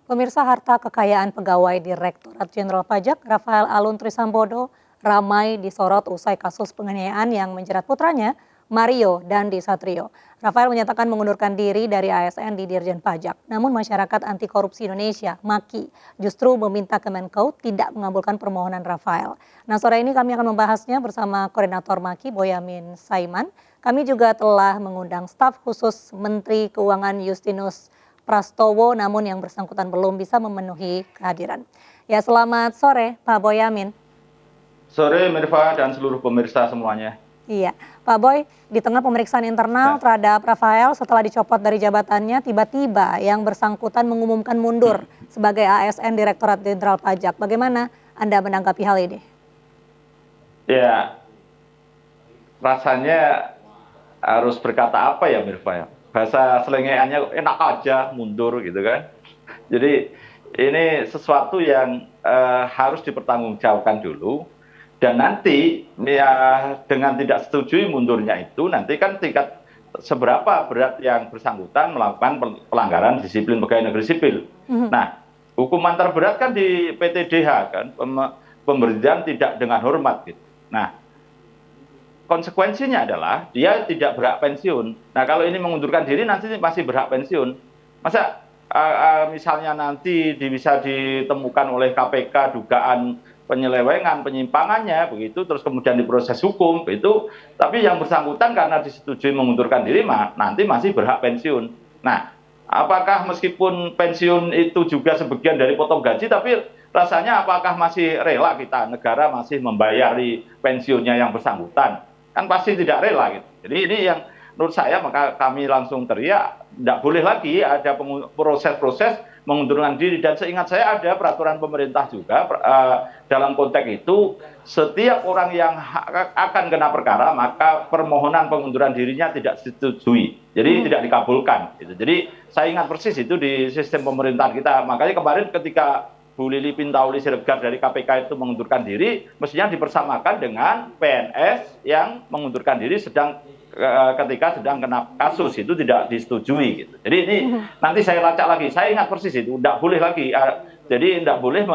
Pemirsa, harta kekayaan pegawai Direktorat Jenderal Pajak Rafael Alun Trisambodo ramai disorot usai kasus penganiayaan yang menjerat putranya Mario Dandi Satrio. Rafael menyatakan mengundurkan diri dari ASN di Dirjen Pajak. Namun masyarakat anti korupsi Indonesia, MAKI, justru meminta Kemenko tidak mengabulkan permohonan Rafael. Nah, sore ini kami akan membahasnya bersama Koordinator MAKI Boyamin Saiman. Kami juga telah mengundang staf khusus Menteri Keuangan Justinus Prastowo, namun yang bersangkutan belum bisa memenuhi kehadiran. Ya, selamat sore Pak Boyamin. Sore Mirva dan seluruh pemirsa semuanya. Iya, Pak Boy, di tengah pemeriksaan internal terhadap Rafael setelah dicopot dari jabatannya, tiba-tiba yang bersangkutan mengumumkan mundur sebagai ASN Direktorat Jenderal Pajak. Bagaimana Anda menanggapi hal ini? Ya, rasanya harus berkata apa ya Mirva ya? Bahasa selengeannya enak aja mundur gitu kan. Jadi ini sesuatu yang harus dipertanggungjawabkan dulu. Dan nanti ya dengan tidak setujui mundurnya itu nanti kan tingkat seberapa berat yang bersangkutan melakukan pelanggaran disiplin pegawai negeri sipil. Nah, hukuman terberat kan di PTDH kan, pemberhentian tidak dengan hormat gitu. Nah, konsekuensinya adalah dia tidak berhak pensiun. Nah, kalau ini mengundurkan diri nanti masih berhak pensiun. Masa misalnya nanti bisa ditemukan oleh KPK dugaan penyelewengan, penyimpangannya begitu, terus kemudian diproses hukum begitu, tapi yang bersangkutan karena disetujui mengundurkan diri nanti masih berhak pensiun. Nah, apakah meskipun pensiun itu juga sebagian dari potong gaji, tapi rasanya apakah masih rela kita, negara masih membayari pensiunnya yang bersangkutan? Kan pasti tidak rela gitu. Jadi ini yang menurut saya, maka kami langsung teriak, tidak boleh lagi ada proses-proses mengundurkan diri. Dan seingat saya ada peraturan pemerintah juga dalam konteks itu, setiap orang yang akan kena perkara maka permohonan pengunduran dirinya tidak disetujui, jadi tidak dikabulkan gitu. Jadi saya ingat persis itu di sistem pemerintahan kita. Makanya kemarin ketika Bu Lili Pintauli Siregar dari KPK itu mengundurkan diri, mestinya dipersamakan dengan PNS yang mengundurkan diri ketika sedang kena kasus, itu tidak disetujui gitu. Jadi ini nanti saya lacak lagi, saya ingat persis itu, tidak boleh lagi. Jadi tidak boleh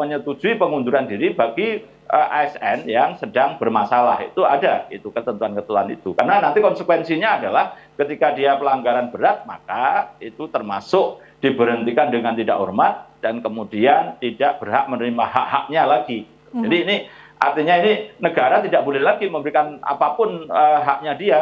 menyetujui pengunduran diri bagi ASN yang sedang bermasalah. Itu ada itu ketentuan-ketentuan itu. Karena nanti konsekuensinya adalah ketika dia pelanggaran berat, maka itu termasuk diberhentikan dengan tidak hormat dan kemudian tidak berhak menerima hak-haknya lagi. Jadi ini artinya ini negara tidak boleh lagi memberikan apapun haknya dia,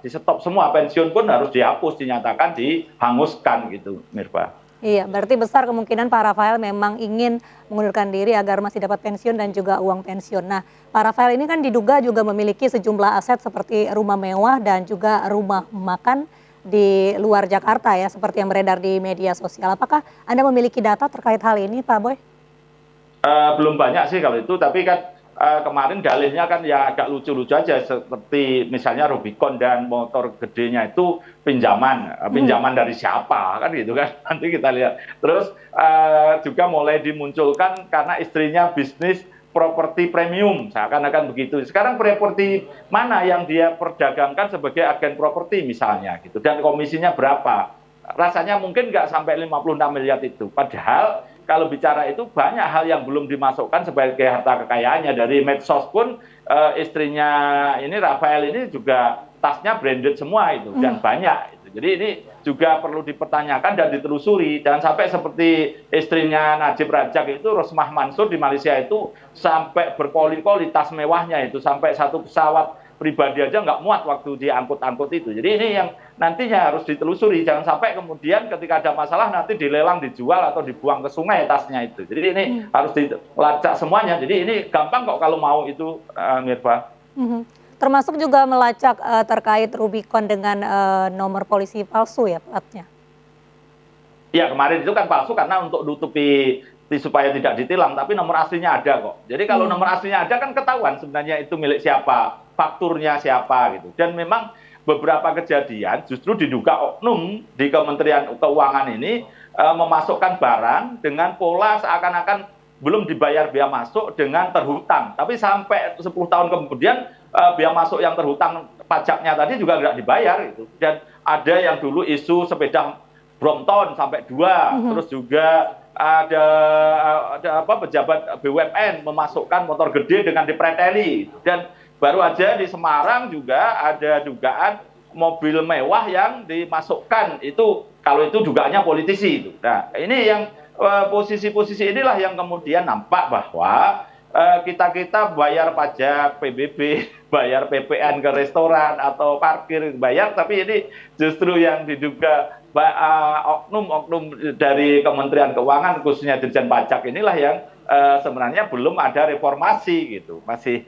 di stop semua, pensiun pun harus dihapus, dinyatakan dihanguskan gitu, Mirva. Iya, berarti besar kemungkinan Pak Rafael memang ingin mengundurkan diri agar masih dapat pensiun dan juga uang pensiun. Nah, Pak Rafael ini kan diduga juga memiliki sejumlah aset seperti rumah mewah dan juga rumah makan di luar Jakarta ya, seperti yang beredar di media sosial. Apakah Anda memiliki data terkait hal ini, Pak Boy? Belum banyak sih kalau itu, tapi kan kemarin dalihnya kan ya agak lucu-lucu aja, seperti misalnya Rubicon dan motor gedenya itu pinjaman dari siapa kan gitu kan, nanti kita lihat. Terus juga mulai dimunculkan karena istrinya bisnis properti premium, seakan-akan begitu. Sekarang properti mana yang dia perdagangkan sebagai agen properti misalnya gitu, dan komisinya berapa? Rasanya mungkin nggak sampai 56 miliar itu. Padahal kalau bicara itu banyak hal yang belum dimasukkan sebagai harta kekayaannya. Dari medsos pun istrinya ini Rafael ini juga tasnya branded semua itu, dan banyak. Jadi ini juga perlu dipertanyakan dan ditelusuri. Jangan sampai seperti istrinya Najib Rajak itu, Rosmah Mansur di Malaysia itu, sampai berkoli-koli tas mewahnya itu, sampai satu pesawat pribadi aja nggak muat waktu diangkut-angkut itu. Jadi ini yang nantinya harus ditelusuri. Jangan sampai kemudian ketika ada masalah nanti dilelang, dijual atau dibuang ke sungai tasnya itu. Jadi ini harus dilacak semuanya. Jadi ini gampang kok kalau mau itu, Mirva. Termasuk juga melacak terkait Rubicon dengan nomor polisi palsu ya platnya? Ya, kemarin itu kan palsu karena untuk nutupi supaya tidak ditilang, tapi nomor aslinya ada kok. Jadi kalau nomor aslinya ada kan ketahuan sebenarnya itu milik siapa, fakturnya siapa gitu. Dan memang beberapa kejadian justru diduga oknum di Kementerian Keuangan ini memasukkan barang dengan pola seakan-akan belum dibayar biaya masuk dengan terhutang. Tapi sampai 10 tahun kemudian biaya masuk yang terhutang pajaknya tadi juga nggak dibayar gitu. Dan ada yang dulu isu sepeda Brompton sampai 2, terus juga ada pejabat BUMN memasukkan motor gede dengan dipreteli, dan baru aja di Semarang juga ada dugaan mobil mewah yang dimasukkan, itu kalau itu dugaannya politisi itu. Nah, ini yang posisi-posisi inilah yang kemudian nampak bahwa kita bayar pajak PBB, bayar PPN ke restoran atau parkir bayar, tapi ini justru yang diduga oknum-oknum dari Kementerian Keuangan khususnya Dirjen Pajak inilah yang sebenarnya belum ada reformasi gitu, masih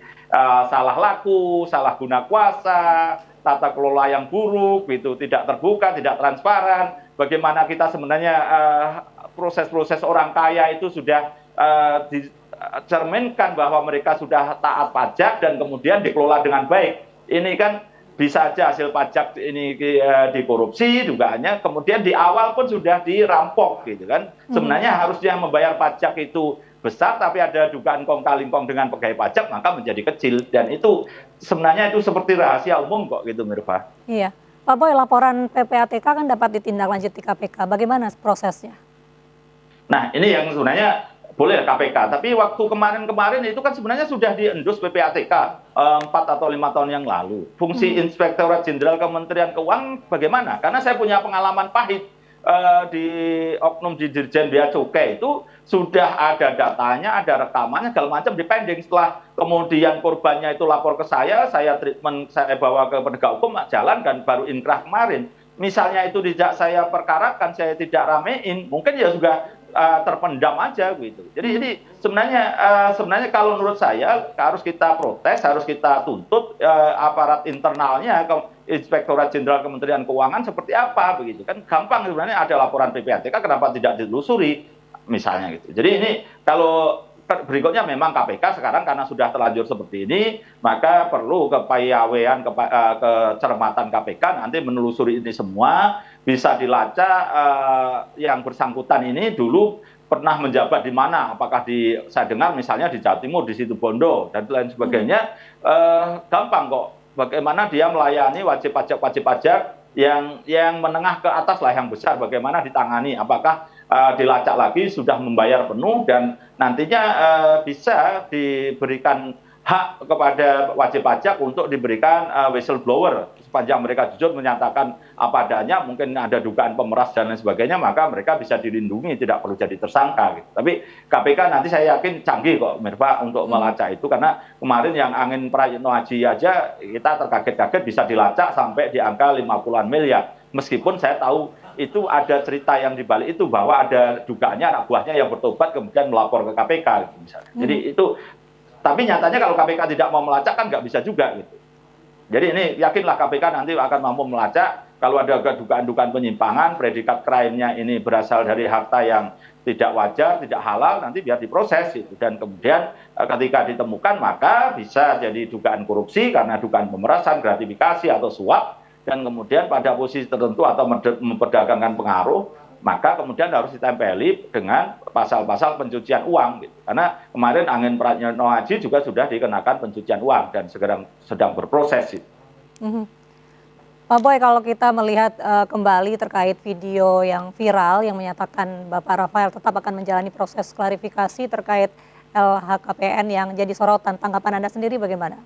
salah laku, salah guna kuasa, tata kelola yang buruk gitu, tidak terbuka, tidak transparan. Bagaimana kita sebenarnya proses-proses orang kaya itu sudah dicerminkan bahwa mereka sudah taat pajak dan kemudian dikelola dengan baik. Ini kan bisa aja hasil pajak ini dikorupsi dugaannya, kemudian di awal pun sudah dirampok gitu kan. Sebenarnya harusnya membayar pajak itu besar, tapi ada dugaan kong kali kong dengan pegawai pajak, maka menjadi kecil. Dan itu sebenarnya itu seperti rahasia umum kok gitu, Mirva. Iya. Pak Boy, laporan PPATK kan dapat ditindaklanjuti KPK. Bagaimana prosesnya? Nah, ini yang sebenarnya boleh KPK, tapi waktu kemarin-kemarin itu kan sebenarnya sudah diendus PPATK 4 atau 5 tahun yang lalu. Fungsi Inspektorat Jenderal Kementerian Keuangan bagaimana? Karena saya punya pengalaman pahit di oknum di Dirjen Bea Cukai itu sudah ada datanya, ada rekamannya, segala macam dipending. Setelah kemudian korbannya itu lapor ke saya treatment, saya bawa ke penegak hukum, jalan dan baru inkrah kemarin. Misalnya itu tidak saya perkarakan, saya tidak ramein, mungkin ya juga terpendam aja gitu. Jadi ini sebenarnya kalau menurut saya harus kita protes, harus kita tuntut aparat internalnya ke Inspektorat Jenderal Kementerian Keuangan seperti apa begitu kan. Gampang sebenarnya, ada laporan PPATK, kenapa tidak ditelusuri misalnya gitu. Jadi ini kalau berikutnya memang KPK sekarang karena sudah terlanjur seperti ini, maka perlu kepiawaian, kecermatan KPK nanti menelusuri ini semua, bisa dilacak yang bersangkutan ini dulu pernah menjabat di mana, apakah saya dengar misalnya di Jawa Timur, di Situbondo dan lain sebagainya. Gampang kok, bagaimana dia melayani wajib pajak yang menengah ke atas lah, yang besar bagaimana ditangani, apakah dilacak lagi sudah membayar penuh dan nantinya bisa diberikan hak kepada wajib pajak untuk diberikan whistleblower, sepanjang mereka jujur menyatakan apa adanya, mungkin ada dugaan pemeras dan lain sebagainya, maka mereka bisa dilindungi, tidak perlu jadi tersangka gitu. Tapi KPK nanti saya yakin canggih kok Mirva untuk melacak itu, karena kemarin yang Angin Prayitno Haji aja kita terkaget-kaget bisa dilacak sampai di angka 50-an miliar. Meskipun saya tahu itu ada cerita yang dibalik itu, bahwa ada dugaannya anak buahnya yang bertobat kemudian melapor ke KPK gitu, misalnya. Jadi itu, tapi nyatanya kalau KPK tidak mau melacak kan nggak bisa juga gitu. Jadi ini yakinlah KPK nanti akan mampu melacak kalau ada dugaan-dugaan penyimpangan, predikat crime-nya ini berasal dari harta yang tidak wajar, tidak halal, nanti biar diproses gitu. Dan kemudian ketika ditemukan maka bisa jadi dugaan korupsi karena dugaan pemerasan, gratifikasi atau suap. Dan kemudian pada posisi tertentu atau memperdagangkan pengaruh, maka kemudian harus ditempeli dengan pasal-pasal pencucian uang gitu. Karena kemarin Angin Prayitno Haji juga sudah dikenakan pencucian uang dan sedang berproses gitu. Pak Boy, kalau kita melihat kembali terkait video yang viral yang menyatakan Bapak Rafael tetap akan menjalani proses klarifikasi terkait LHKPN yang jadi sorotan, tanggapan Anda sendiri bagaimana?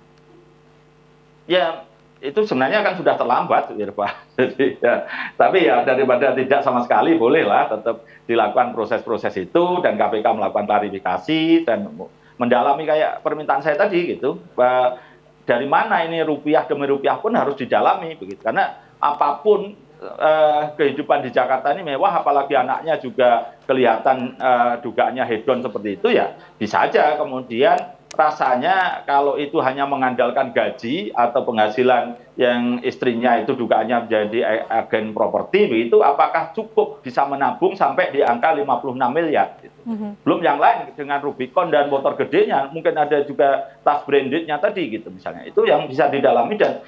Ya, itu sebenarnya kan sudah terlambat, Pak. Jadi ya, tapi ya daripada tidak sama sekali, bolehlah tetap dilakukan proses-proses itu dan KPK melakukan klarifikasi dan mendalami kayak permintaan saya tadi gitu. Dari mana ini rupiah demi rupiah pun harus didalami begitu. Karena apapun kehidupan di Jakarta ini mewah, apalagi anaknya juga kelihatan dugaannya hedon seperti itu, ya bisa aja kemudian rasanya kalau itu hanya mengandalkan gaji atau penghasilan yang istrinya itu dugaannya menjadi agen properti begitu, apakah cukup bisa menabung sampai di angka 56 miliar gitu. Belum yang lain dengan Rubicon dan motor gedenya, mungkin ada juga tas brandednya tadi gitu misalnya, itu yang bisa didalami. Dan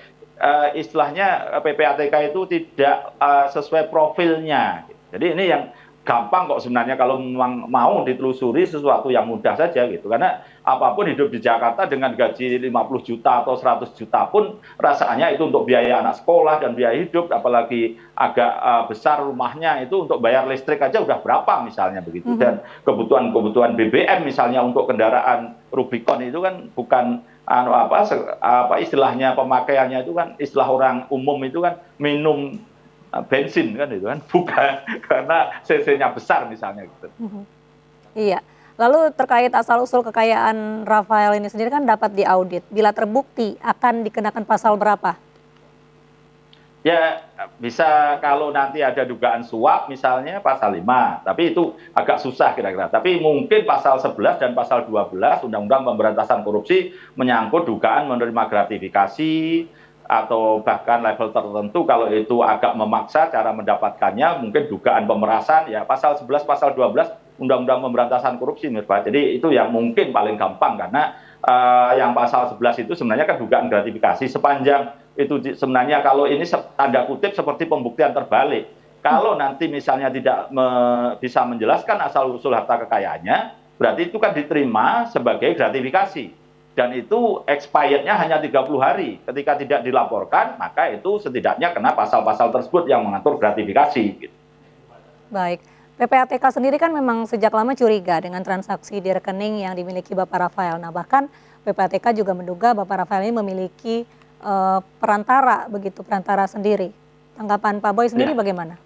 istilahnya PPATK itu tidak sesuai profilnya. Jadi ini yang gampang kok sebenarnya kalau memang mau ditelusuri sesuatu yang mudah saja gitu. Karena apapun hidup di Jakarta dengan gaji 50 juta atau 100 juta pun rasanya itu untuk biaya anak sekolah dan biaya hidup, apalagi agak besar rumahnya itu untuk bayar listrik aja udah berapa misalnya begitu. Dan kebutuhan-kebutuhan BBM misalnya untuk kendaraan Rubicon itu kan bukan apa istilahnya pemakaiannya itu kan istilah orang umum itu kan minum bensin kan itu kan bukan karena cc-nya besar misalnya gitu. Iya. Lalu terkait asal-usul kekayaan Rafael ini sendiri kan dapat diaudit. Bila terbukti akan dikenakan pasal berapa? Ya bisa kalau nanti ada dugaan suap misalnya pasal 5, tapi itu agak susah kira-kira. Tapi mungkin pasal 11 dan pasal 12 Undang-Undang Pemberantasan Korupsi menyangkut dugaan menerima gratifikasi atau bahkan level tertentu kalau itu agak memaksa cara mendapatkannya, mungkin dugaan pemerasan ya pasal 11 pasal 12 Undang-Undang Pemberantasan Korupsi Mirba. Jadi itu yang mungkin paling gampang karena yang pasal 11 itu sebenarnya kan dugaan gratifikasi sepanjang itu sebenarnya kalau ini tanda kutip seperti pembuktian terbalik. Kalau nanti misalnya tidak bisa menjelaskan asal-usul harta kekayaannya, berarti itu kan diterima sebagai gratifikasi. Dan itu expirednya hanya 30 hari. Ketika tidak dilaporkan, maka itu setidaknya kena pasal-pasal tersebut yang mengatur gratifikasi. Gitu. Baik. PPATK sendiri kan memang sejak lama curiga dengan transaksi di rekening yang dimiliki Bapak Rafael. Nah bahkan PPATK juga menduga Bapak Rafael ini memiliki perantara begitu, perantara sendiri. Tanggapan Pak Boy sendiri bagaimana?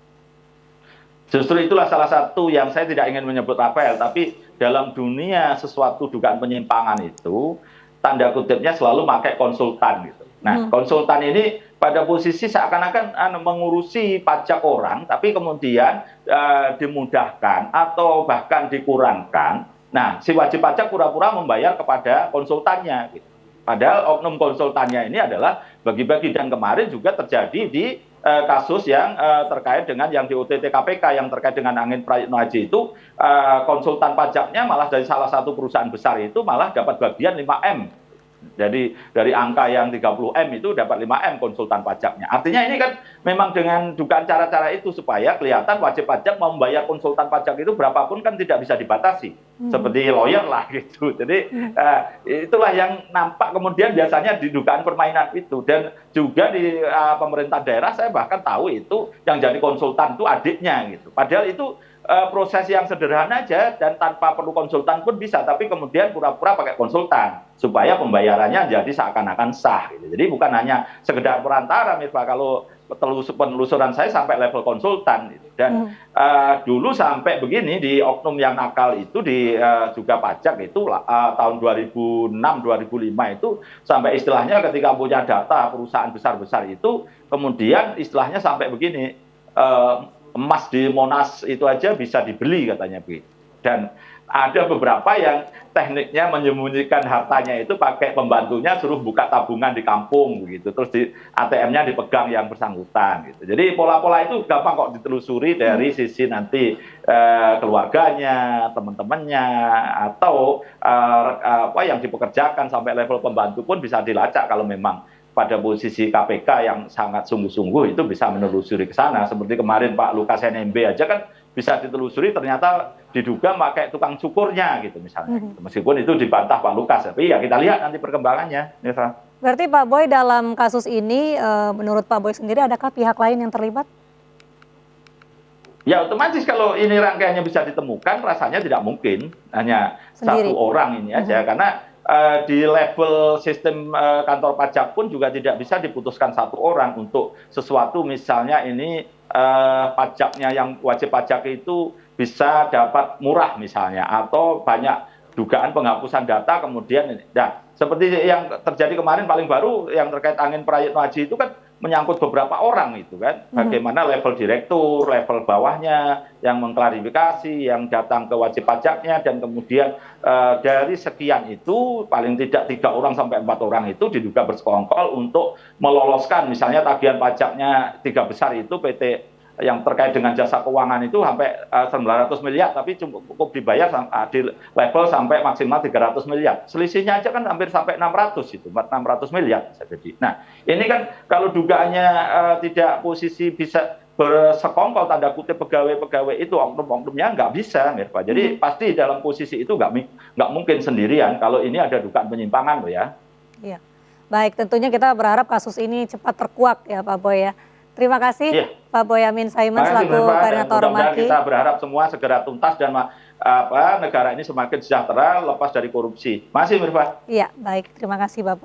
Justru itulah salah satu yang saya tidak ingin menyebut Rafael, tapi dalam dunia sesuatu dugaan penyimpangan itu tanda kutipnya selalu pakai konsultan gitu. Nah, konsultan ini pada posisi seakan-akan mengurusi pajak orang, tapi kemudian dimudahkan atau bahkan dikurangkan. Nah, si wajib pajak pura-pura membayar kepada konsultannya gitu. Padahal oknum konsultannya ini adalah bagi-bagi dan kemarin juga terjadi di kasus yang terkait dengan yang di OTT KPK yang terkait dengan Angin Prayitno Haji itu konsultan pajaknya malah dari salah satu perusahaan besar itu malah dapat bagian 5M. Jadi dari angka yang 30M itu dapat 5M konsultan pajaknya. Artinya ini kan memang dengan dugaan cara-cara itu supaya kelihatan wajib pajak mau membayar konsultan pajak itu berapapun kan tidak bisa dibatasi. Seperti lawyer lah gitu. Jadi itulah yang nampak kemudian biasanya di dugaan permainan itu. Dan juga di pemerintah daerah saya bahkan tahu itu yang jadi konsultan itu adiknya gitu. Padahal itu proses yang sederhana aja dan tanpa perlu konsultan pun bisa, tapi kemudian pura-pura pakai konsultan supaya pembayarannya jadi seakan-akan sah. Gitu. Jadi bukan hanya sekedar perantara, Mirva. Kalau penelusuran saya sampai level konsultan. Gitu. Dan dulu sampai begini di oknum yang nakal itu di juga pajak itu tahun 2006-2005 itu sampai istilahnya ketika punya data perusahaan besar-besar itu kemudian istilahnya sampai begini. Emas di Monas itu aja bisa dibeli katanya begitu. Dan ada beberapa yang tekniknya menyembunyikan hartanya itu pakai pembantunya suruh buka tabungan di kampung begitu. Terus di ATM-nya dipegang yang bersangkutan gitu. Jadi pola-pola itu gampang kok ditelusuri dari sisi nanti keluarganya, teman-temannya atau apa yang dipekerjakan sampai level pembantu pun bisa dilacak kalau memang pada posisi KPK yang sangat sungguh-sungguh itu bisa menelusuri ke sana. Seperti kemarin Pak Lukas NMB aja kan bisa ditelusuri ternyata diduga pakai tukang cukurnya gitu misalnya. Meskipun itu dibantah Pak Lukas, tapi ya kita lihat nanti perkembangannya. Berarti Pak Boy dalam kasus ini menurut Pak Boy sendiri adakah pihak lain yang terlibat? Ya otomatis kalau ini rangkaiannya bisa ditemukan rasanya tidak mungkin hanya satu orang ini aja karena di level sistem kantor pajak pun juga tidak bisa diputuskan satu orang untuk sesuatu misalnya ini pajaknya yang wajib pajak itu bisa dapat murah misalnya atau banyak dugaan penghapusan data kemudian ini. Nah, seperti yang terjadi kemarin paling baru yang terkait Angin Prayitno Haji itu kan menyangkut beberapa orang itu kan. Bagaimana level direktur, level bawahnya yang mengklarifikasi, yang datang ke wajib pajaknya dan kemudian dari sekian itu paling tidak 3 orang sampai 4 orang itu diduga bersekongkol untuk meloloskan misalnya tagihan pajaknya 3 besar itu PT yang terkait dengan jasa keuangan itu sampai 900 miliar tapi cukup dibayar di level sampai maksimal 300 miliar. Selisihnya aja kan hampir sampai 600 itu, 600 miliar bisa jadi. Nah, ini kan kalau dugaannya tidak posisi bisa bersekongkol tanda kutip pegawai-pegawai itu oknum-oknumnya nggak bisa, Mirpa. Jadi pasti dalam posisi itu nggak mungkin sendirian kalau ini ada dugaan penyimpangan loh ya. Iya. Baik, tentunya kita berharap kasus ini cepat terkuak ya Pak Boy ya. Terima kasih Iya. Pak Boyamin Saiman Terima kasih, selaku Mirpa, dan koordinator mudah-mudahan Maki. kita berharap semua segera tuntas dan negara ini semakin sejahtera lepas dari korupsi. Masih, Mirpa. Iya, baik. Terima kasih Bapak.